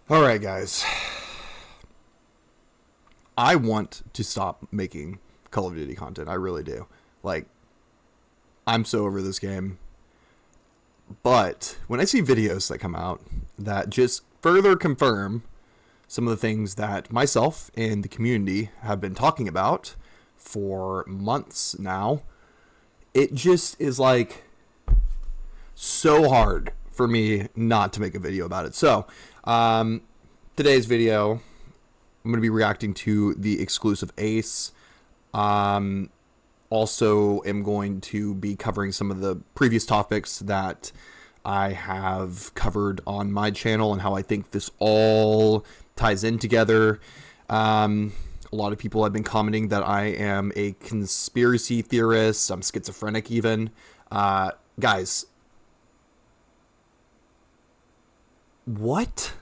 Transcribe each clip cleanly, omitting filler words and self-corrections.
All right, guys. I want to stop making Call of Duty content. I really do. Like, I'm so over this game. But when I see videos that come out that just further confirm some of the things that myself and the community have been talking about for months now, it just is like so hard for me not to make a video about it. So, today's video, I'm going to be reacting to the exclusive Ace. Also am going to be covering some of the previous topics that I have covered on my channel and how I think this all ties in together. A lot of people have been commenting that I am a conspiracy theorist. I'm schizophrenic even. Guys, what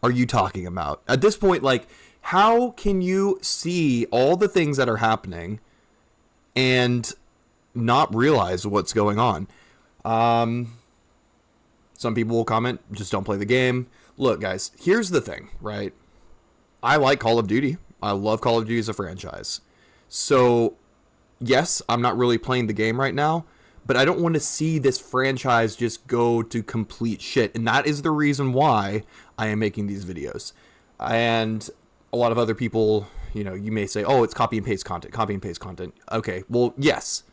are you talking about? At this point, like, how can you see all the things that are happening and not realize what's going on? Some people will comment, just don't play the game. Look, guys, here's the thing, right? I like Call of Duty. I love Call of Duty as a franchise. So, yes, I'm not really playing the game right now, but I don't want to see this franchise just go to complete shit. And that is the reason why I am making these videos. And a lot of other people, you know, you may say, oh, it's copy and paste content, copy and paste content. Okay, well, yes,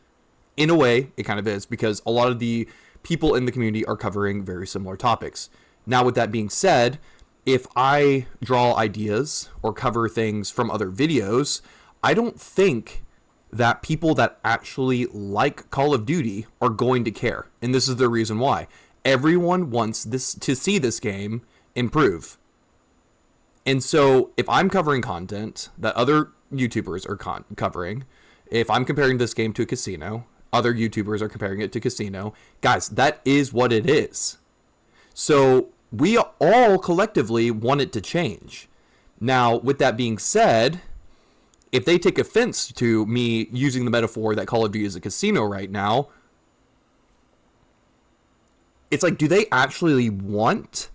in a way, it kind of is, because a lot of the people in the community are covering very similar topics. Now, with that being said, if I draw ideas or cover things from other videos, I don't think that people that actually like Call of Duty are going to care. And this is the reason why. Everyone wants this to see this game improve. And so if I'm covering content that other YouTubers are covering, if I'm comparing this game to a casino, other YouTubers are comparing it to casino, guys, that is what it is. So we all collectively want it to change. Now, with that being said, if they take offense to me using the metaphor that Call of Duty is a casino right now, it's like, do they actually want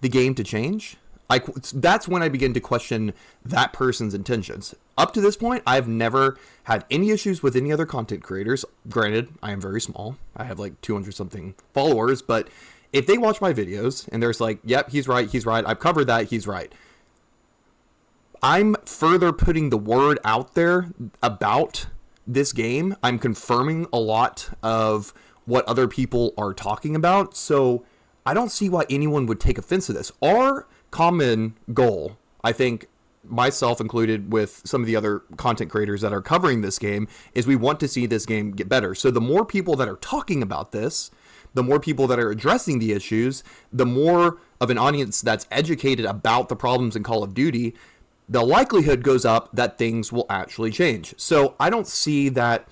the game to change? Like, that's when I begin to question that person's intentions. Up to this point, I've never had any issues with any other content creators. Granted, I am very small. I have like 200 something followers, but if they watch my videos and there's like, yep, he's right, I've covered that, he's right. I'm further putting the word out there about this game. I'm confirming a lot of what other people are talking about. So I don't see why anyone would take offense to this. Our common goal, I think, myself included with some of the other content creators that are covering this game, is we want to see this game get better. So the more people that are talking about this, the more people that are addressing the issues, the more of an audience that's educated about the problems in Call of Duty, the likelihood goes up that things will actually change. So I don't see that,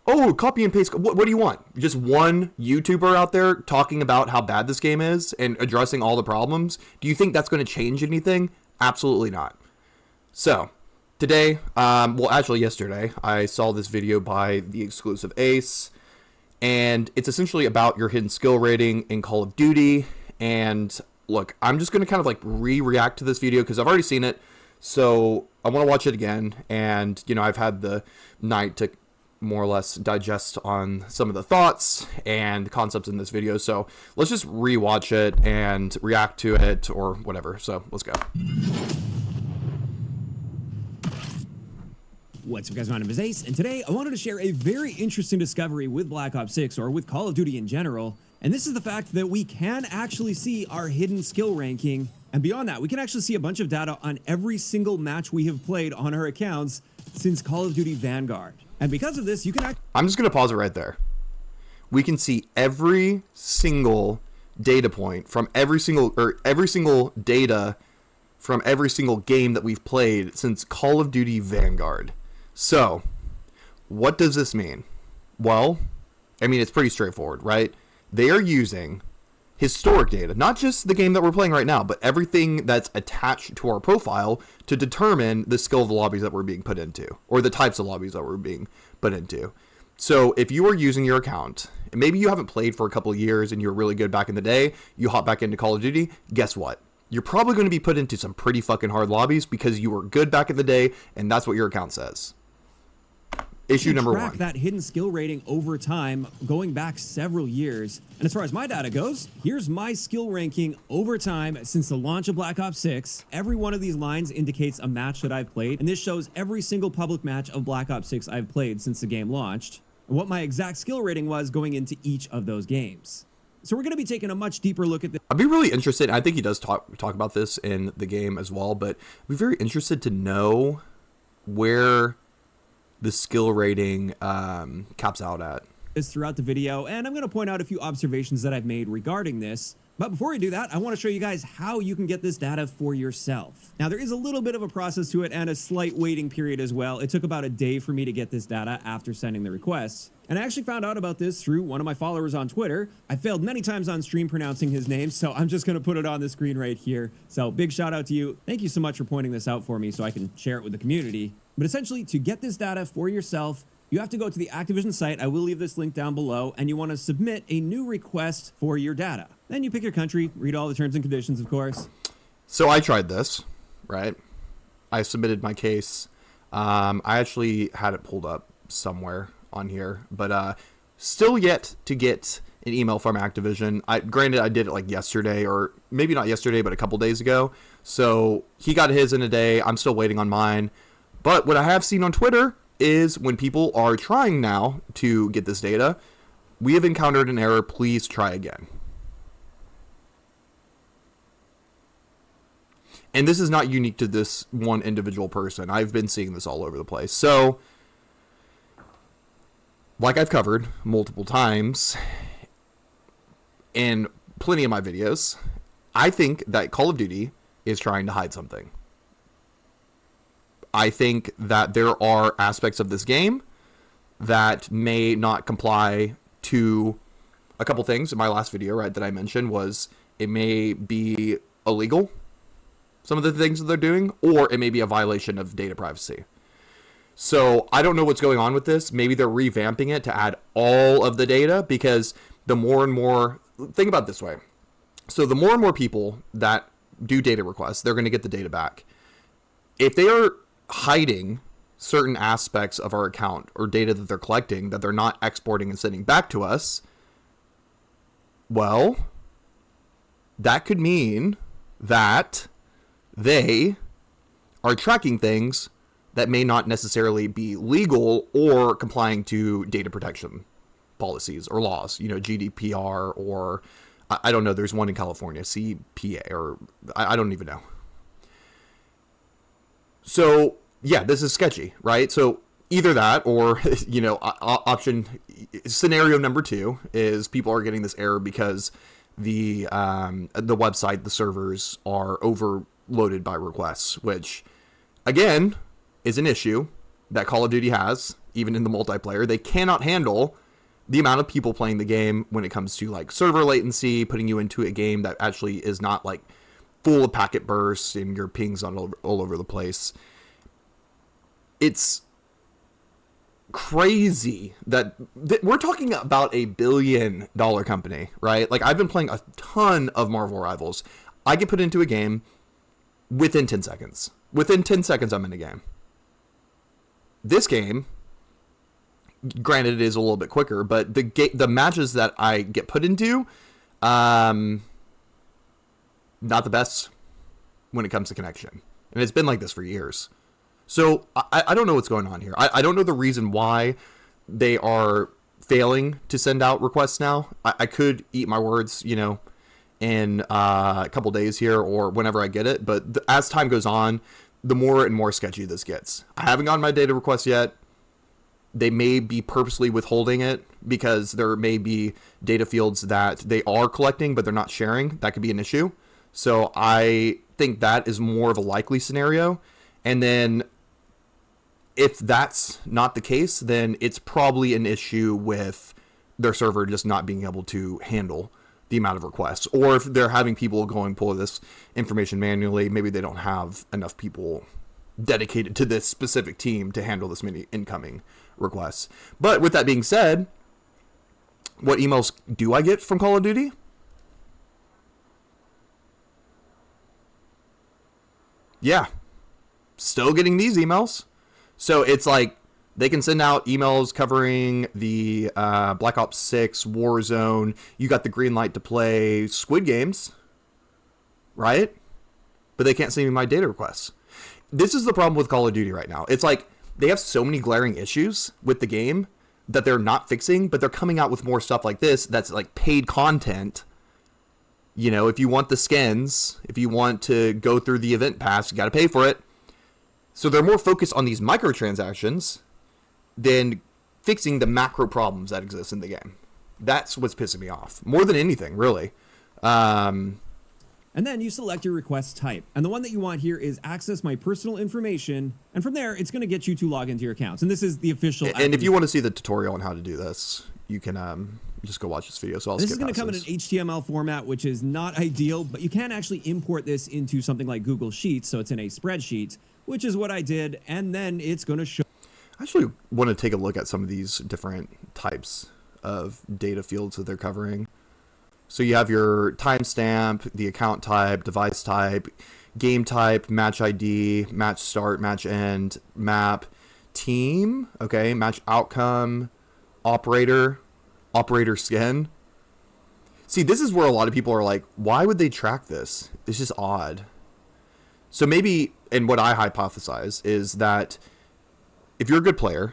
oh, copy and paste. What do you want? Just one YouTuber out there talking about how bad this game is and addressing all the problems? Do you think that's going to change anything? Absolutely not. So today, well, actually yesterday, I saw this video by TheXclusiveAce, and it's essentially about your hidden skill rating in Call of Duty. And look, I'm just going to kind of like react to this video because I've already seen it. So I want to watch it again. And, you know, I've had the night to more or less digest on some of the thoughts and concepts in this video. So let's just rewatch it and react to it or whatever. So let's go. What's up, guys? My name is Ace, and today I wanted to share a very interesting discovery with Black Ops 6, or with Call of Duty in general, and this is the fact that we can actually see our hidden skill ranking, and beyond that, we can actually see a bunch of data on every single match we have played on our accounts since Call of Duty Vanguard. And because of this, you can I'm just going to pause it right there. We can see every single data point from every single data from every single game that we've played since Call of Duty Vanguard. So, what does this mean? Well, I mean, it's pretty straightforward, right? They are using historic data, not just the game that we're playing right now, but everything that's attached to our profile to determine the skill of the lobbies that we're being put into, or the types of lobbies that we're being put into. So if you are using your account, and maybe you haven't played for a couple of years and you're really good back in the day, you hop back into Call of Duty, guess what? you're probably going to be put into some pretty fucking hard lobbies because you were good back in the day, and that's what your account says. Issue number track one. That hidden skill rating over time, going back several years. And as far as my data goes, here's my skill ranking over time since the launch of Black Ops 6. Every one of these lines indicates a match that I've played, and this shows every single public match of Black Ops 6 I've played since the game launched, and what my exact skill rating was going into each of those games. So we're going to be taking a much deeper look at this. I'd be really interested, I think he does talk about this in the game as well, but I'd be very interested to know where the skill rating caps out at. Throughout the video, and I'm going to point out a few observations that I've made regarding this. But before we do that, I want to show you guys how you can get this data for yourself. Now, there is a little bit of a process to it and a slight waiting period as well. It took about a day for me to get this data after sending the request. And I actually found out about this through one of my followers on Twitter. I failed many times on stream pronouncing his name, so I'm just going to put it on the screen right here. So big shout out to you. Thank you so much for pointing this out for me so I can share it with the community. But essentially, to get this data for yourself, you have to go to the Activision site. I will leave this link down below, and you want to submit a new request for your data. Then you pick your country, read all the terms and conditions, of course. So I tried this, right? I submitted my case. I actually had it pulled up somewhere on here, but still yet to get an email from Activision. Granted, I did it like yesterday, or maybe not yesterday, but a couple days ago. So he got his in a day. I'm still waiting on mine. But what I have seen on Twitter is when people are trying now to get this data, we have encountered an error. Please try again. And this is not unique to this one individual person. I've been seeing this all over the place. So, like I've covered multiple times in plenty of my videos, I think that Call of Duty is trying to hide something. I think that there are aspects of this game that may not comply to a couple things. In my last video, right, that I mentioned was it may be illegal, some of the things that they're doing, or it may be a violation of data privacy. So I don't know what's going on with this. Maybe they're revamping it to add all of the data, because the more and more, think about it this way. So the more and more people that do data requests, they're going to get the data back. If they are hiding certain aspects of our account or data that they're collecting that they're not exporting and sending back to us, well, that could mean that they are tracking things that may not necessarily be legal or complying to data protection policies or laws, you know, GDPR, or I don't know, there's one in California, CPA, or I don't even know. So, yeah, this is sketchy, right? So either that, or, you know, scenario number 2 is people are getting this error because the website, the servers are overloaded by requests, which, again, is an issue that Call of Duty has, even in the multiplayer. They cannot handle the amount of people playing the game when it comes to, like, server latency, putting you into a game that actually is not, like, full of packet bursts and your pings all over the place. It's crazy that we're talking about $1 billion company, right? Like, I've been playing a ton of Marvel Rivals. I get put into a game within 10 seconds. Within 10 seconds, I'm in a game. This game, granted, it is a little bit quicker, but the matches that I get put into, not the best when it comes to connection. And it's been like this for years. So I don't know what's going on here. I don't know the reason why they are failing to send out requests now. I could eat my words, you know, in a couple days here or whenever I get it. But as time goes on, the more and more sketchy this gets. I haven't gotten my data request yet. They may be purposely withholding it because there may be data fields that they are collecting, but they're not sharing. That could be an issue. So I think that is more of a likely scenario. And then if that's not the case, then it's probably an issue with their server just not being able to handle the amount of requests. Or if they're having people go and pull this information manually, maybe they don't have enough people dedicated to this specific team to handle this many incoming requests. But with that being said, what emails do I get from Call of Duty? Yeah, still getting these emails. So it's like they can send out emails covering the Black Ops 6 Warzone. You got the green light to play Squid Games, right? But they can't send me my data requests. This is the problem with Call of Duty right now. It's like they have so many glaring issues with the game that they're not fixing, but they're coming out with more stuff like this that's like paid content. You know, if you want the skins, if you want to go through the event pass, you got to pay for it. So they're more focused on these microtransactions than fixing the macro problems that exist in the game. That's what's pissing me off more than anything, really. And then you select your request type. And the one that you want here is access my personal information. And from there, it's going to get you to log into your accounts. And this is the official. And if you want to see the tutorial on how to do this, you can just go watch this video. So this is going to come in an HTML format, which is not ideal, but you can actually import this into something like Google Sheets. So it's in a spreadsheet, which is what I did. And then it's going to show. I actually want to take a look at some of these different types of data fields that they're covering. So you have your timestamp, the account type, device type, game type, match ID, match start, match end, map, team, okay, match outcome, operator, operator skin. See, this is where a lot of people are like, why would they track this? It's just odd. So maybe, and what I hypothesize is that if you're a good player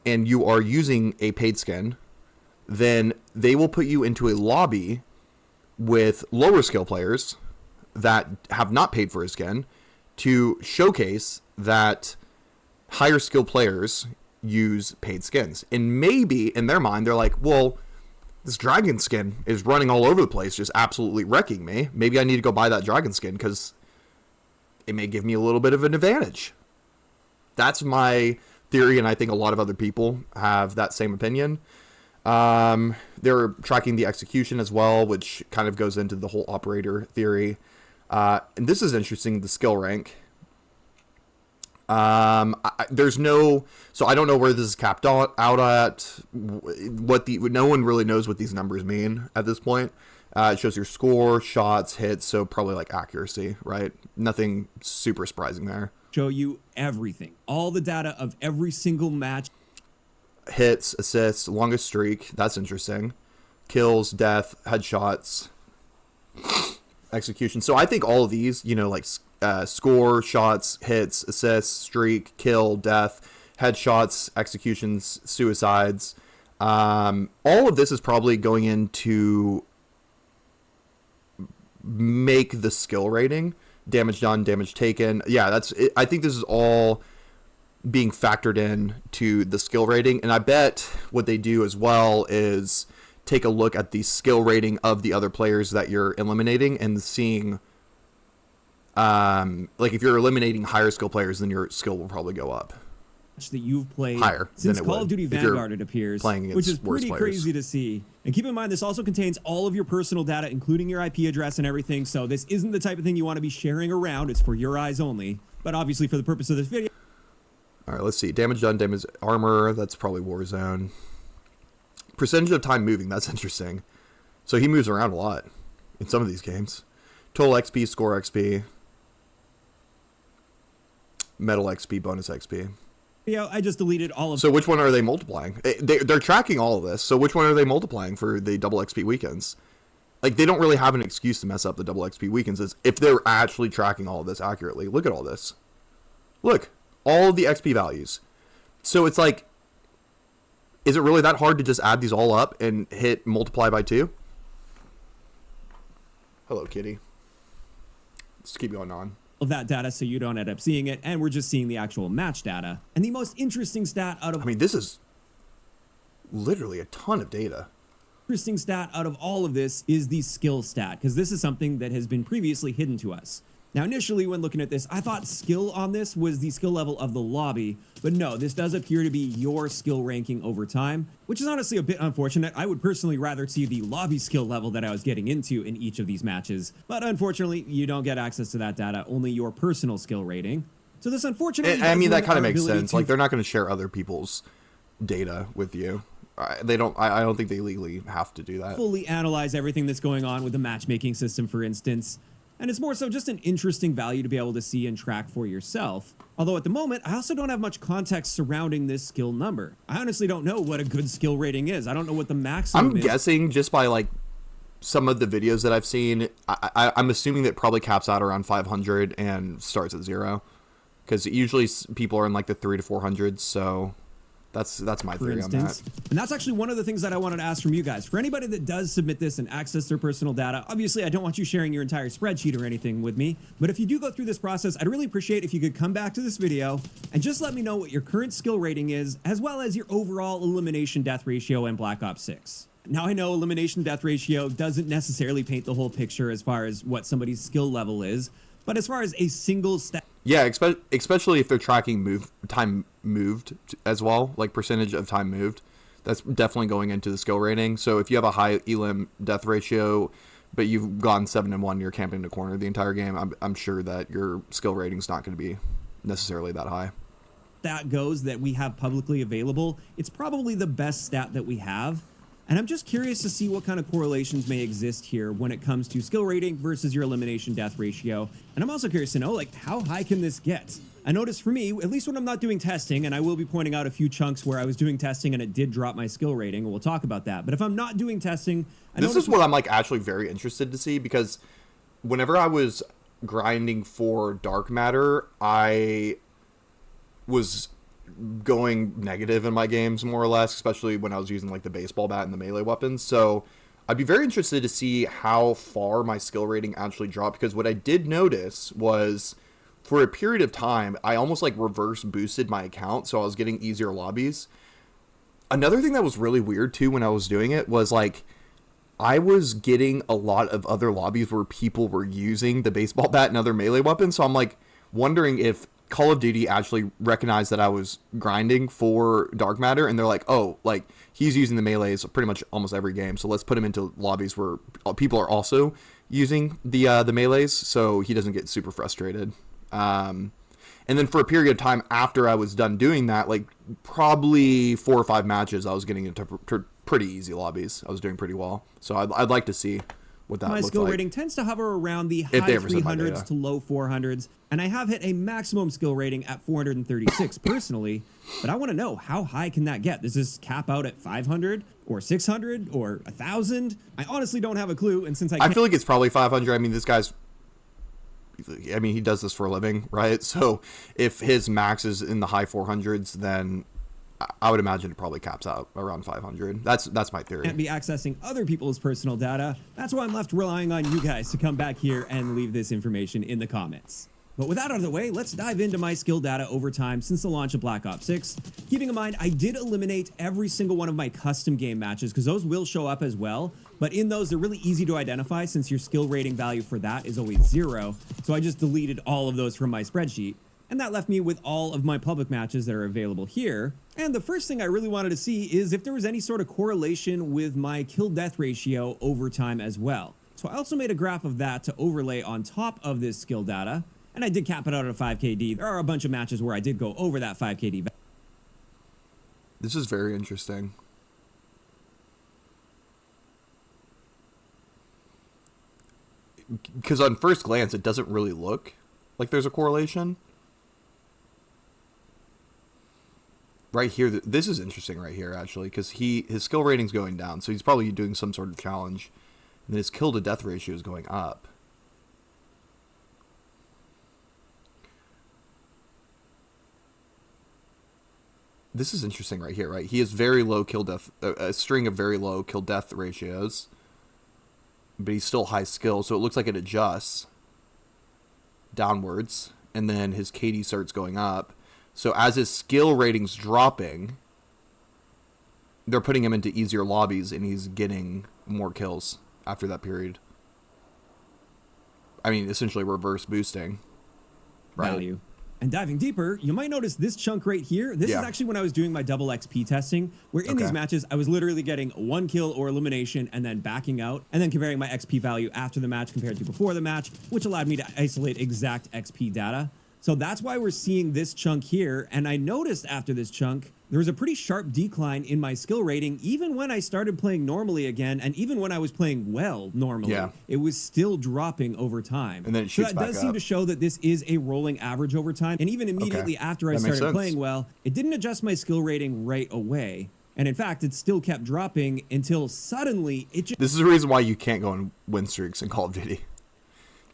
and you are using a paid skin, then they will put you into a lobby with lower skill players that have not paid for a skin to showcase that higher skill players use paid skins. And maybe in their mind, they're like, well, this dragon skin is running all over the place, just absolutely wrecking me. Maybe I need to go buy that dragon skin because it may give me a little bit of an advantage. That's my theory, and I think a lot of other people have that same opinion. They're tracking the execution as well, which kind of goes into the whole operator theory. And this is interesting, the skill rank. There's no, so I don't know where this is capped out at, no one really knows what these numbers mean at this point. It shows your score, shots, hits, so probably like accuracy, right? Nothing super surprising there. Show you everything, all the data of every single match. Hits, assists, longest streak. That's interesting. Kills, death, headshots, execution. So I think all of these, you know, like score, shots, hits, assists, streak, kill, death, headshots, executions, suicides. All of this is probably going into make the skill rating. Damage done, damage taken. Yeah, that's it. I think this is all being factored in to the skill rating, and I bet what they do as well is take a look at the skill rating of the other players that you're eliminating and seeing like if you're eliminating higher skill players, then your skill will probably go up that you've played higher since Call of Duty Vanguard, it appears, which is pretty crazy to see. And keep in mind, this also contains all of your personal data, including your IP address and everything, so this isn't the type of thing you want to be sharing around. It's for your eyes only, but obviously for the purpose of this video. All right, let's see. Damage done, damage armor. That's probably Warzone. Percentage of time moving. That's interesting. So he moves around a lot in some of these games. Total XP, score XP, medal XP, bonus XP. Yeah, I just deleted all of. So which one are they multiplying? They're tracking all of this. So which one are they multiplying for the double XP weekends? Like, they don't really have an excuse to mess up the double XP weekends if they're actually tracking all of this accurately. Look at all this. Look. All of the XP values. So it's like, is it really that hard to just add these all up and hit multiply by 2? Hello, kitty. Let's keep going on. Of that data so you don't end up seeing it, and we're just seeing the actual match data. And the most interesting stat out of... I mean, this is literally a ton of data. Interesting stat out of all of this is the skill stat, because this is something that has been previously hidden to us. Now, initially, when looking at this, I thought skill on this was the skill level of the lobby, but no, this does appear to be your skill ranking over time, which is honestly a bit unfortunate. I would personally rather see the lobby skill level that I was getting into in each of these matches, but unfortunately, you don't get access to that data, only your personal skill rating. So this unfortunately... I mean, that kind of makes sense. Like, they're not going to share other people's data with you. They don't. I don't think they legally have to do that. Fully analyze everything that's going on with the matchmaking system, for instance. And it's more so just an interesting value to be able to see and track for yourself. Although at the moment, I also don't have much context surrounding this skill number. I honestly don't know what a good skill rating is. I don't know what the maximum is. I'm guessing just by like some of the videos that I've seen, I'm assuming that it probably caps out around 500 and starts at 0. Because usually people are in like the 300 to 400s, so that's my theory on that. And that's actually one of the things that I wanted to ask from you guys. For anybody that does submit this and access their personal data, obviously I don't want you sharing your entire spreadsheet or anything with me, but if you do go through this process, I'd really appreciate if you could come back to this video and just let me know what your current skill rating is, as well as your overall elimination death ratio in Black Ops 6. Now, I know elimination death ratio doesn't necessarily paint the whole picture as far as what somebody's skill level is, but as far as a single stat... Yeah, especially if they're tracking time moved as well, like percentage of time moved. That's definitely going into the skill rating. So if you have a high elim death ratio, but you've gone 7-1, you're camping in the corner the entire game, I'm sure that your skill rating's not going to be necessarily that high. That goes that we have publicly available, it's probably the best stat that we have. And I'm just curious to see what kind of correlations may exist here when it comes to skill rating versus your elimination death ratio. And I'm also curious to know, like, how high can this get? I noticed for me, at least when I'm not doing testing, and I will be pointing out a few chunks where I was doing testing and it did drop my skill rating, and we'll talk about that. But if I'm not doing testing... This is what I'm, like, actually very interested to see, because whenever I was grinding for dark matter, I was going negative in my games, more or less, especially when I was using like the baseball bat and the melee weapons. So I'd be very interested to see how far my skill rating actually dropped, because what I did notice was for a period of time I almost like reverse boosted my account, so I was getting easier lobbies. Another thing that was really weird too when I was doing it was like I was getting a lot of other lobbies where people were using the baseball bat and other melee weapons, so I'm like wondering if Call of Duty actually recognized that I was grinding for dark matter, and they're like, oh, like he's using the melees pretty much almost every game, so let's put him into lobbies where people are also using the melees, so he doesn't get super frustrated. And then for a period of time after I was done doing that, like probably 4 or 5 matches, I was getting into pretty easy lobbies. I was doing pretty well, so I'd like to see what that looks like. My skill rating tends to hover around the high 300s to low 400s, and I have hit a maximum skill rating at 436 personally, but I want to know, how high can that get? Does this cap out at 500 or 600 or 1,000? I honestly don't have a clue, and since I feel like it's probably 500. I mean, this guy's... I mean, he does this for a living, right? So if his max is in the high 400s, then I would imagine it probably caps out around 500. That's my theory. Can't be accessing other people's personal data. That's why I'm left relying on you guys to come back here and leave this information in the comments. But with that out of the way, let's dive into my skill data over time since the launch of Black Ops 6. Keeping in mind, I did eliminate every single one of my custom game matches because those will show up as well. But in those, they're really easy to identify since your skill rating value for that is always 0. So I just deleted all of those from my spreadsheet. And that left me with all of my public matches that are available here. And the first thing I really wanted to see is if there was any sort of correlation with my kill-death ratio over time as well. So I also made a graph of that to overlay on top of this skill data. And I did cap it out at a 5KD. There are a bunch of matches where I did go over that 5KD. This is very interesting. Because on first glance, it doesn't really look like there's a correlation. Right here, this is interesting right here, actually, because his skill rating's going down, so he's probably doing some sort of challenge. And then his kill to death ratio is going up. This is interesting right here, right? He has very low kill death, a string of very low kill death ratios, but he's still high skill, so it looks like it adjusts downwards, and then his KD starts going up. So as his skill rating's dropping, they're putting him into easier lobbies, and he's getting more kills after that period. I mean, essentially reverse boosting, right? Value. And diving deeper, you might notice this chunk right here. This is actually when I was doing my double XP testing, where in these matches, I was literally getting 1 kill or elimination and then backing out, and then comparing my XP value after the match compared to before the match, which allowed me to isolate exact XP data. So that's why we're seeing this chunk here. And I noticed after this chunk there was a pretty sharp decline in my skill rating, even when I started playing normally again, and even when I was playing well normally. Yeah. It was still dropping over time. And then it shoots so that back does up. seem to show that this is a rolling average over time. And even immediately after I That makes started sense. playing well, it didn't adjust my skill rating right away. And in fact, it still kept dropping until suddenly it just... This is the reason why you can't go on win streaks in Call of Duty.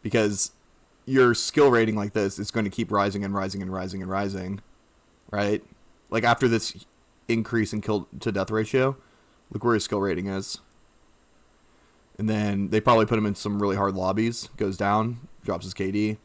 Because your skill rating like this is going to keep rising and rising and rising and rising, right? Like after this increase in kill to death ratio, look where his skill rating is. And then they probably put him in some really hard lobbies, goes down, drops his KD.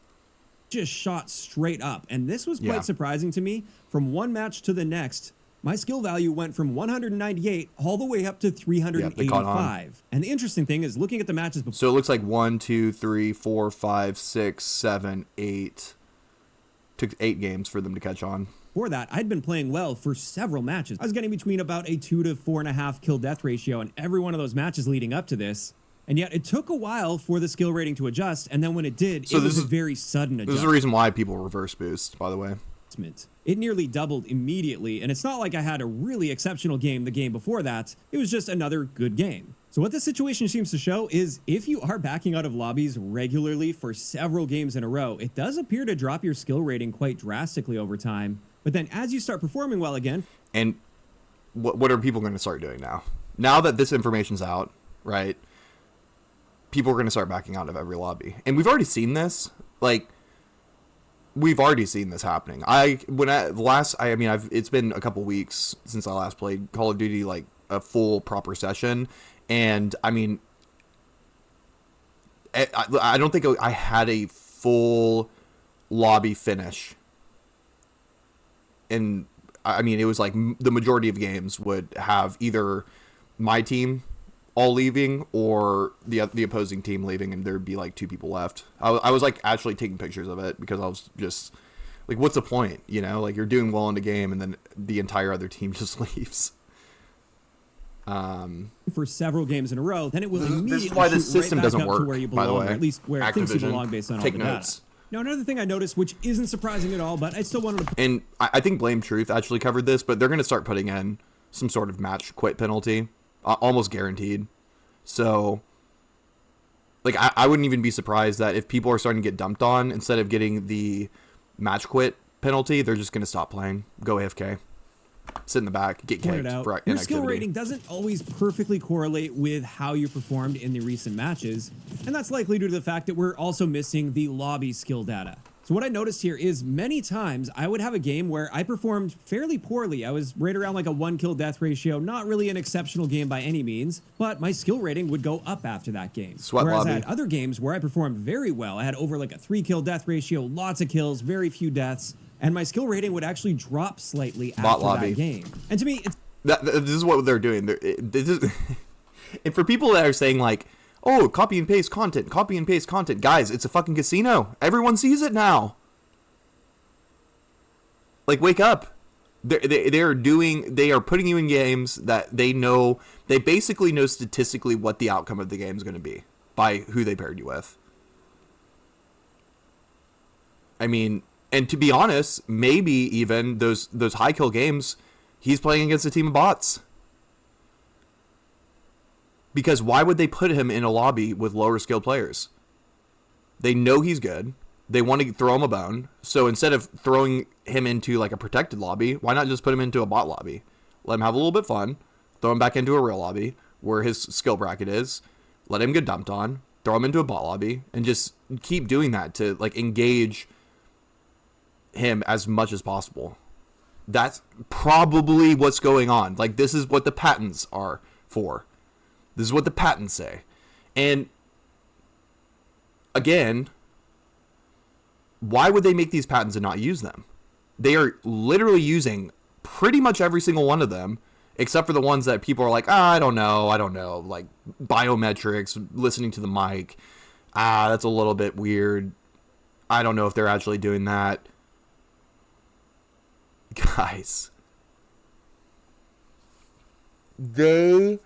just shot straight up. And this was quite surprising to me. From one match to the next, my skill value went from 198 all the way up to 385. And the interesting thing is looking at the matches before. So it looks like 1, 2, 3, 4, 5, 6, 7, 8. Took 8 games for them to catch on. Before that, I'd been playing well for several matches. I was getting between about a 2 to 4.5 kill death ratio in every one of those matches leading up to this. And yet it took a while for the skill rating to adjust. And then when it did, it was a very sudden adjustment. This is the reason why people reverse boost, by the way. It nearly doubled immediately, and it's not like I had a really exceptional game the game before that. It was just another good game. So what this situation seems to show is if you are backing out of lobbies regularly for several games in a row, it does appear to drop your skill rating quite drastically over time. But then as you start performing well again... And what are people going to start doing now? Now that this information's out, right, people are going to start backing out of every lobby. And we've already seen this. Like... We've already seen this happening. It's been a couple weeks since I last played Call of Duty, like a full proper session. And I mean, I don't think I had a full lobby finish. And I mean, it was like the majority of games would have either my team all leaving or the opposing team leaving, and there'd be like 2 people left. I was like actually taking pictures of it because I was just like, what's the point? You know, like you're doing well in the game and then the entire other team just leaves. For several games in a row, then it will immediately this is why the system doesn't up work, to where you belong, by the way. or at least where it thinks you Activision, belong based on all take the notes. data. Now, another thing I noticed, which isn't surprising at all, but I still wanted to... And I think Blame Truth actually covered this, but they're going to start putting in some sort of match quit penalty, almost guaranteed. So, like, I wouldn't even be surprised that if people are starting to get dumped on, instead of getting the match quit penalty, they're just going to stop playing, go AFK, sit in the back, get kicked for inactivity. Your skill rating doesn't always perfectly correlate with how you performed in the recent matches, and that's likely due to the fact that we're also missing the lobby skill data. So what I noticed here is many times I would have a game where I performed fairly poorly. I was right around like a 1 kill death ratio, not really an exceptional game by any means, but my skill rating would go up after that game. Whereas I had other games where I performed very well. I had over like a 3 kill death ratio, lots of kills, very few deaths, and my skill rating would actually drop slightly after that game. And to me, it's... This is what they're doing. And for people that are saying like, oh, copy and paste content. Guys, it's a fucking casino. Everyone sees it now. Like, wake up. They are putting you in games that they basically know statistically what the outcome of the game is going to be by who they paired you with. I mean, and to be honest, maybe even those high kill games, he's playing against a team of bots. Because why would they put him in a lobby with lower skilled players? They know he's good. They want to throw him a bone. So instead of throwing him into like a protected lobby, why not just put him into a bot lobby? Let him have a little bit of fun. Throw him back into a real lobby where his skill bracket is. Let him get dumped on. Throw him into a bot lobby. And just keep doing that to like engage him as much as possible. That's probably what's going on. Like, this is what the patents are for. This is what the patents say. And again, why would they make these patents and not use them? They are literally using pretty much every single one of them, except for the ones that people are like, I don't know. Like biometrics, listening to the mic. That's a little bit weird. I don't know if they're actually doing that. Guys, they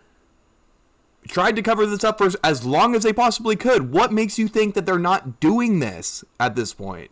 tried to cover this up for as long as they possibly could. What makes you think that they're not doing this at this point?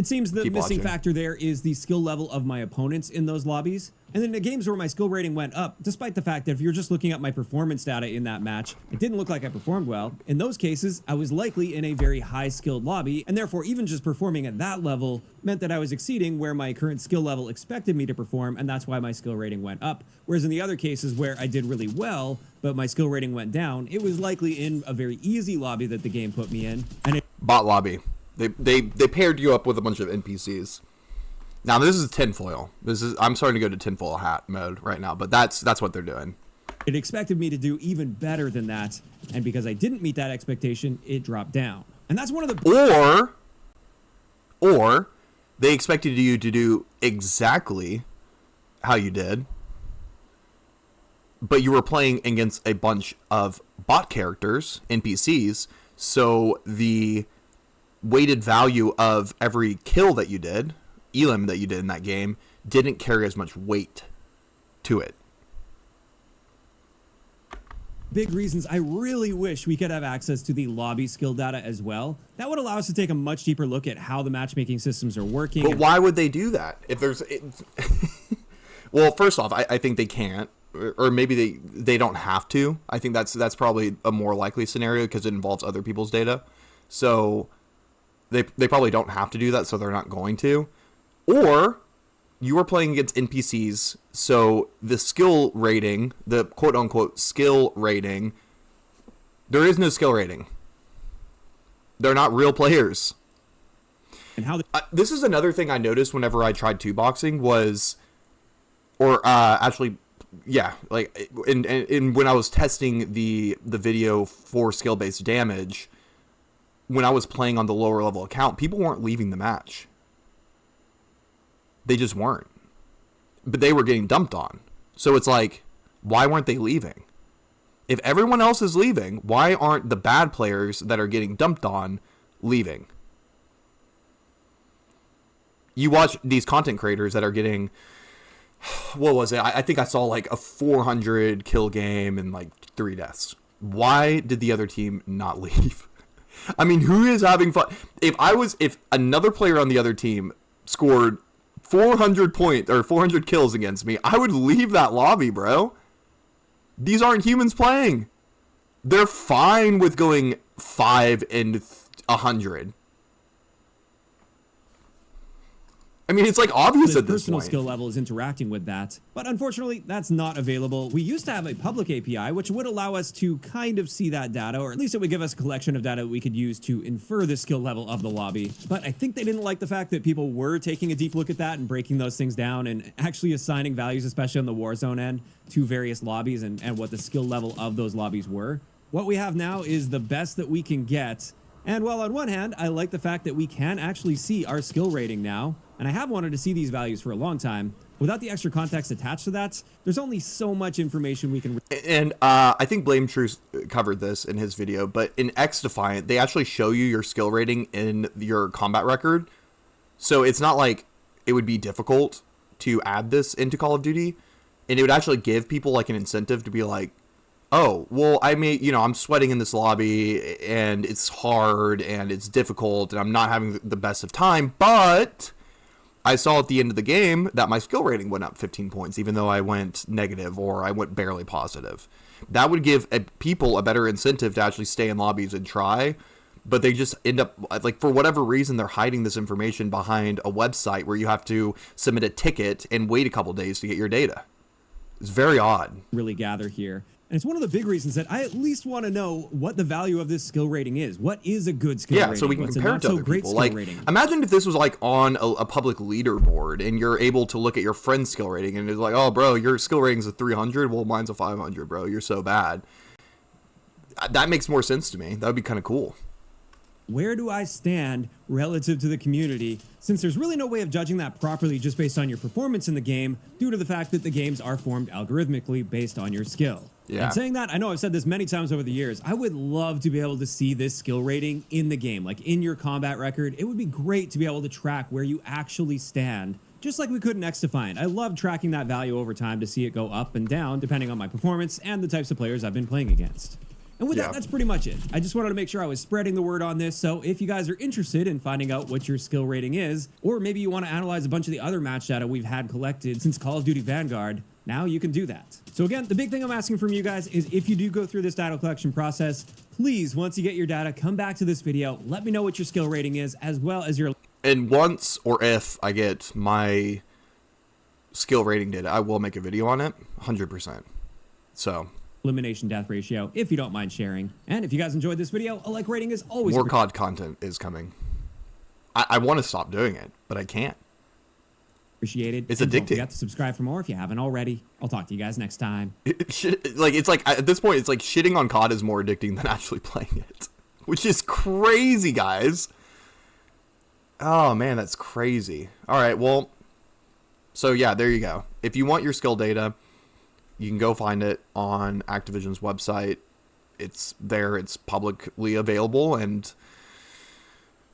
It seems the Keep missing watching. factor there is the skill level of my opponents in those lobbies. And then the games where my skill rating went up, despite the fact that if you're just looking at my performance data in that match, it didn't look like I performed well. In those cases, I was likely in a very high skilled lobby, and therefore even just performing at that level meant that I was exceeding where my current skill level expected me to perform, and that's why my skill rating went up. Whereas in the other cases where I did really well, but my skill rating went down, it was likely in a very easy lobby that the game put me in, and it Bot lobby. They paired you up with a bunch of NPCs. Now this is tinfoil. I'm starting to go to tinfoil hat mode right now, but that's what they're doing. it expected me to do even better than that, and because I didn't meet that expectation, it dropped down. And that's one of the Or they expected you to do exactly how you did, but you were playing against a bunch of bot characters, NPCs, so the weighted value of every kill that you did, elim that you did in that game, didn't carry as much weight to it. big reasons I really wish we could have access to the lobby skill data as well. That would allow us to take a much deeper look at how the matchmaking systems are working. But why would they do that? If there's... Well, first off, I think they can't. Or maybe they don't have to. I think that's probably a more likely scenario because it involves other people's data. So they probably don't have to do that, so they're not going to. Or you are playing against NPCs, so the skill rating, the quote-unquote skill rating, there is no skill rating. They're not real players. And how this is another thing I noticed whenever I tried two-boxing was... Or actually... Yeah, like in when I was testing the video for skill-based damage, when I was playing on the lower level account, people weren't leaving the match. They just weren't. But they were getting dumped on. So it's like, why weren't they leaving? If everyone else is leaving, why aren't the bad players that are getting dumped on leaving? You watch these content creators that are getting... What was it? I think I saw like a 400 kill game and like 3 deaths. Why did the other team not leave? I mean, who is having fun? If another player on the other team scored 400 kills against me, I would leave that lobby, bro. These aren't humans playing. They're fine with going 5 and 100. I mean, it's like obvious at this personal point. skill level is interacting with that, but unfortunately, that's not available. We used to have a public API, which would allow us to kind of see that data, or at least it would give us a collection of data we could use to infer the skill level of the lobby. But I think they didn't like the fact that people were taking a deep look at that and breaking those things down and actually assigning values, especially on the Warzone end, to various lobbies and what the skill level of those lobbies were. What we have now is the best that we can get. And while on one hand, I like the fact that we can actually see our skill rating now, and I have wanted to see these values for a long time, without the extra context attached to that, there's only so much information we can... And I think Blame Truth covered this in his video, but in X Defiant, they actually show you your skill rating in your combat record. So it's not like it would be difficult to add this into Call of Duty, and it would actually give people like an incentive to be like, oh, well, I'm sweating in this lobby, and it's hard, and it's difficult, and I'm not having the best of time, but I saw at the end of the game that my skill rating went up 15 points, even though I went negative, or I went barely positive. That would give people a better incentive to actually stay in lobbies and try, but they just end up, like, for whatever reason, they're hiding this information behind a website where you have to submit a ticket and wait a couple days to get your data. It's very odd. Really gather here. And it's one of the big reasons that I at least want to know what the value of this skill rating is. What is a good skill rating? Yeah, so we can What's compare a it to other great people. skill Like, rating? imagine if this was like on a public leaderboard and you're able to look at your friend's skill rating and it's like, oh, bro, your skill rating's a 300. Well, mine's a 500, bro. You're so bad. That makes more sense to me. That would be kind of cool. Where do I stand relative to the community, since there's really no way of judging that properly just based on your performance in the game due to the fact that the games are formed algorithmically based on your skill. Yeah. And saying that, I know I've said this many times over the years, I would love to be able to see this skill rating in the game, like in your combat record. It would be great to be able to track where you actually stand, just like we could in X Defiant. I love tracking that value over time to see it go up and down depending on my performance and the types of players I've been playing against. And with Yeah. that, that's pretty much it. I just wanted to make sure I was spreading the word on this, so if you guys are interested in finding out what your skill rating is, or maybe you want to analyze a bunch of the other match data we've had collected since Call of Duty Vanguard, now you can do that. So again, the big thing I'm asking from you guys is if you do go through this data collection process, please, once you get your data, come back to this video, let me know what your skill rating is, as well as your... And once or if I get my skill rating data, I will make a video on it, 100%. So... elimination death ratio, if you don't mind sharing. And if you guys enjoyed this video, a like rating is always more COD content is coming. I want to stop doing it, but I can't. appreciated. It's and addicting. Don't forget to subscribe for more if you haven't already. I'll talk to you guys next time. It's like at this point, it's like shitting on COD is more addicting than actually playing it, which is crazy, guys. Oh man, that's crazy. All right, well, so yeah, there you go. If you want your skill data, you can go find it on Activision's website. It's there. It's publicly available, and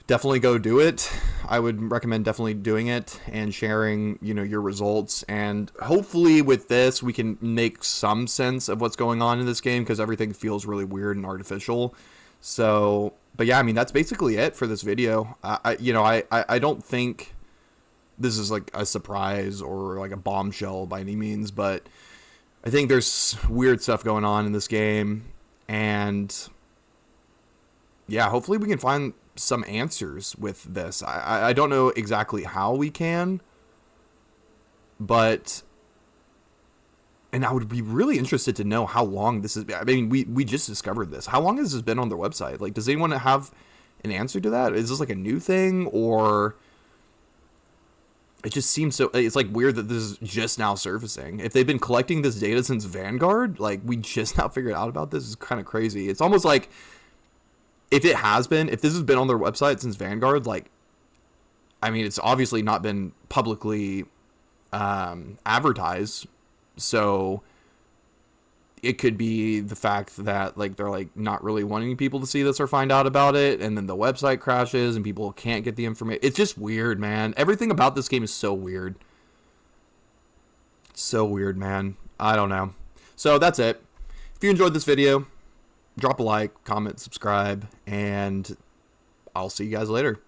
definitely go do it. I would recommend definitely doing it and sharing, your results. And hopefully with this, we can make some sense of what's going on in this game, because everything feels really weird and artificial. So, but yeah, I mean, that's basically it for this video. I don't think this is like a surprise or like a bombshell by any means, but I think there's weird stuff going on in this game, and yeah, hopefully we can find some answers with this. I don't know exactly how we can, but, and I would be really interested to know how long this is. I mean, we just discovered this. How long has this been on their website? Like, does anyone have an answer to that? Is this like a new thing, or... It just seems so... It's like weird that this is just now surfacing. If they've been collecting this data since Vanguard, like we just now figured out about this, is kind of crazy. It's almost like if this has been on their website since Vanguard, like, I mean, it's obviously not been publicly advertised. So it could be the fact that like they're like not really wanting people to see this or find out about it, and then the website crashes and people can't get the information. It's just weird, man. Everything about this game is so weird. So weird, man. I don't know. So that's it. If you enjoyed this video, drop a like, comment, subscribe, and I'll see you guys later.